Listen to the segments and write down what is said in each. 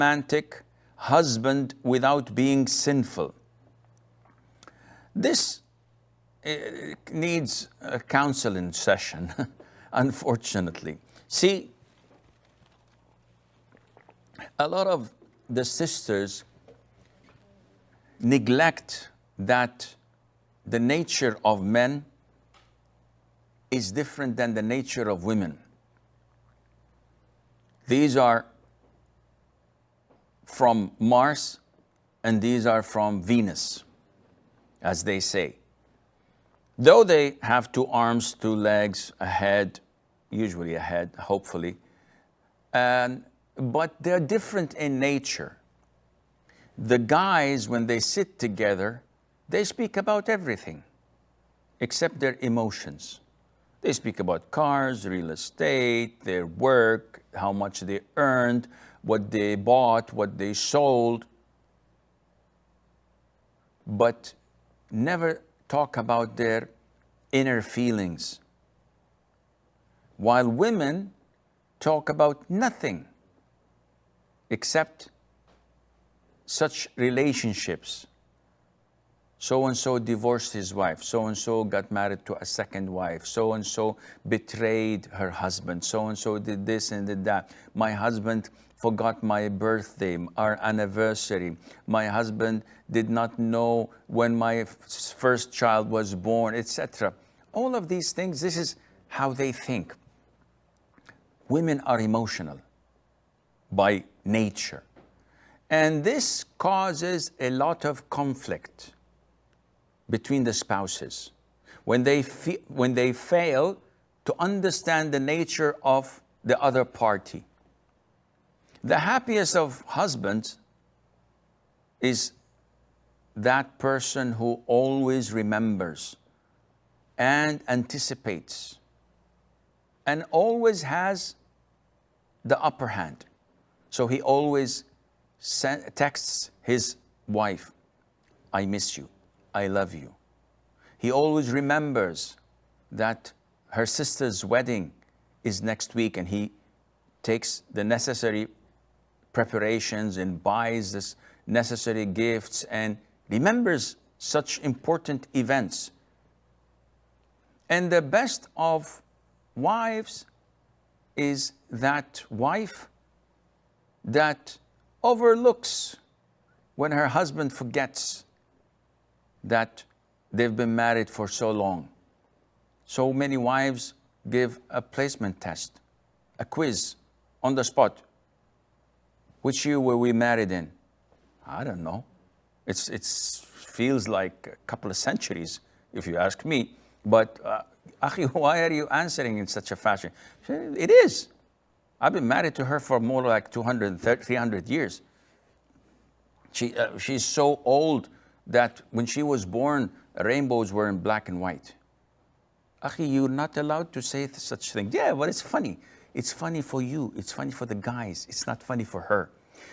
romantic husband without being sinful. This needs a counseling session, unfortunately. See, a lot of the sisters neglect that the nature of men is different than the nature of women. These are from Mars and these are from Venus, as they say. Though they have two arms, two legs, a head, usually a head, hopefully, but they're different in nature. The guys, when they sit together, they speak about everything except their emotions. They speak about cars, real estate, their work, how much they earned, what they bought, what they sold, but never talk about their inner feelings. While women talk about nothing except such relationships. So-and-so divorced his wife. So-and-so got married to a second wife. So-and-so betrayed her husband. So-and-so did this and did that. My husband forgot my birthday, our anniversary. My husband did not know when my first child was born, etc. All of these things, this is how they think. Women are emotional by nature. And this causes a lot of conflict between the spouses when they fail to understand the nature of the other party. The happiest of husbands is that person who always remembers and anticipates and always has the upper hand. So he always texts his wife, I miss you, I love you. He always remembers that her sister's wedding is next week and he takes the necessary preparations and buys the necessary gifts and remembers such important events. And the best of wives is that wife that overlooks when her husband forgets that they've been married for so long. So many wives give a placement test, a quiz on the spot. Which year were we married in? I don't know. It feels like a couple of centuries, if you ask me. But, Akhi, why are you answering in such a fashion? It is. I've been married to her for more like 200, 300 years. She's so old that when she was born, rainbows were in black and white. Akhi, you're not allowed to say such things. Yeah, but it's funny. It's funny for you. It's funny for the guys. It's not funny for her.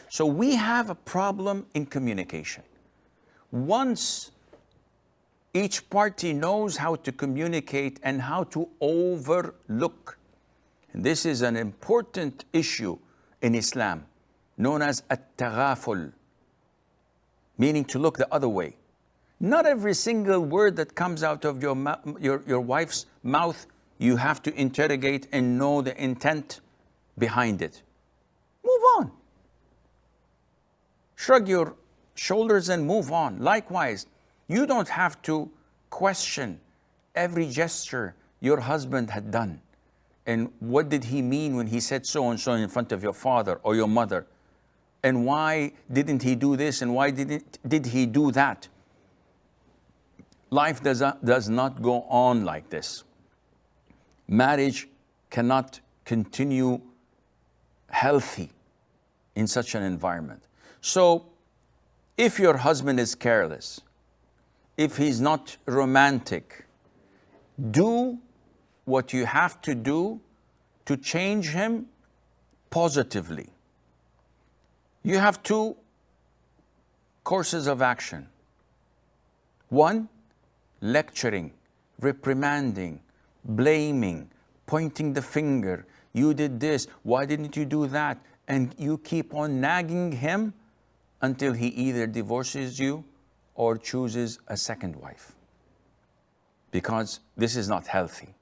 So we have a problem in communication. Once each party knows how to communicate and how to overlook, and this is an important issue in Islam, known as at-taghaful, meaning to look the other way. Not every single word that comes out of your wife's mouth you have to interrogate and know the intent behind it. Move on. Shrug your shoulders and move on. Likewise, you don't have to question every gesture your husband had done. And what did he mean when he said so and so in front of your father or your mother? And why didn't he do this and why did he do that? Life does not go on like this. Marriage cannot continue healthy in such an environment. So if your husband is careless, if he's not romantic, do what you have to do to change him positively. You have two courses of action. One, lecturing, reprimanding, blaming, pointing the finger. You did this, why didn't you do that? and you keep on nagging him until he either divorces you or chooses a second wife, because this is not healthy.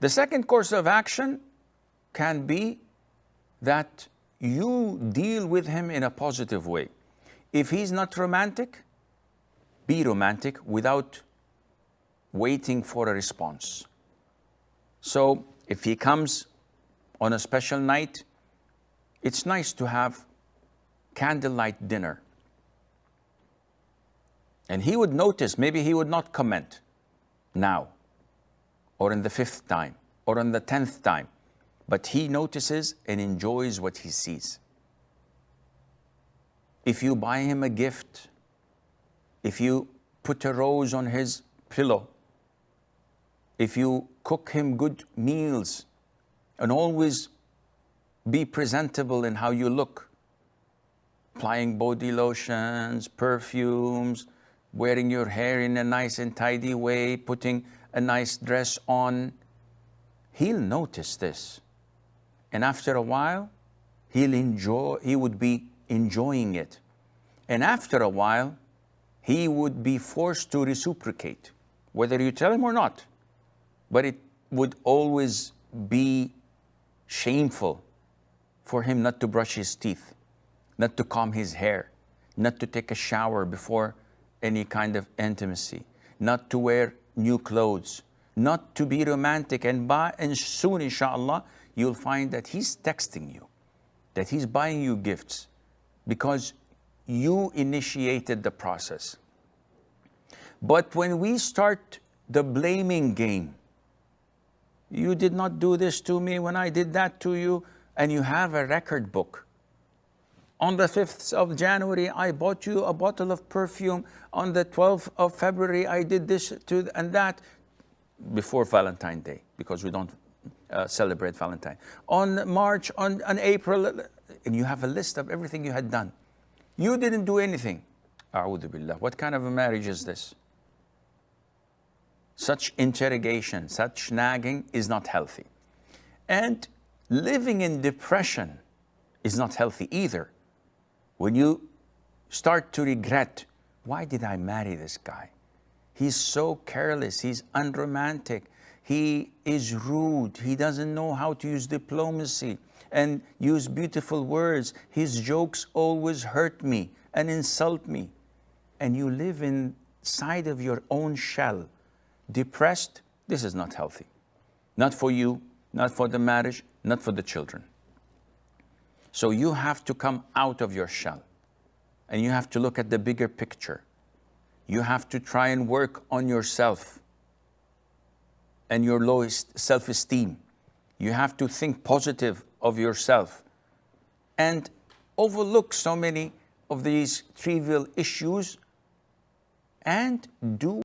The second course of action can be that you deal with him in a positive way. If he's not romantic, be romantic without waiting for a response. So if he comes on a special night, it's nice to have candlelight dinner. And he would notice, maybe he would not comment now, or in the 5th time, or on the 10th time, but he notices and enjoys what he sees. If you buy him a gift, if you put a rose on his pillow, if you cook him good meals, and always be presentable in how you look, applying body lotions, perfumes, wearing your hair in a nice and tidy way, putting a nice dress on, he'll notice this. And after a while, he would be enjoying it. And after a while, he would be forced to reciprocate, whether you tell him or not. But it would always be shameful for him not to brush his teeth, not to comb his hair, not to take a shower before any kind of intimacy, not to wear new clothes, not to be romantic. And soon, inshallah, you'll find that he's texting you, that he's buying you gifts, because you initiated the process. But when we start the blaming game, you did not do this to me when I did that to you, and you have a record book. On the 5th of January, I bought you a bottle of perfume. On the 12th of February, I did this and that, before Valentine's Day, because we don't celebrate Valentine. On March, on April, and you have a list of everything you had done. You didn't do anything. A'udhu billah. What kind of a marriage is this? Such interrogation, such nagging is not healthy. And living in depression is not healthy either. When you start to regret, why did I marry this guy? He's so careless, he's unromantic, he is rude, he doesn't know how to use diplomacy and use beautiful words. His jokes always hurt me and insult me. And you live inside of your own shell, depressed. This is not healthy. Not for you, not for the marriage, not for the children. So you have to come out of your shell, and you have to look at the bigger picture. You have to try and work on yourself and your lowest self-esteem. You have to think positive of yourself and overlook so many of these trivial issues and do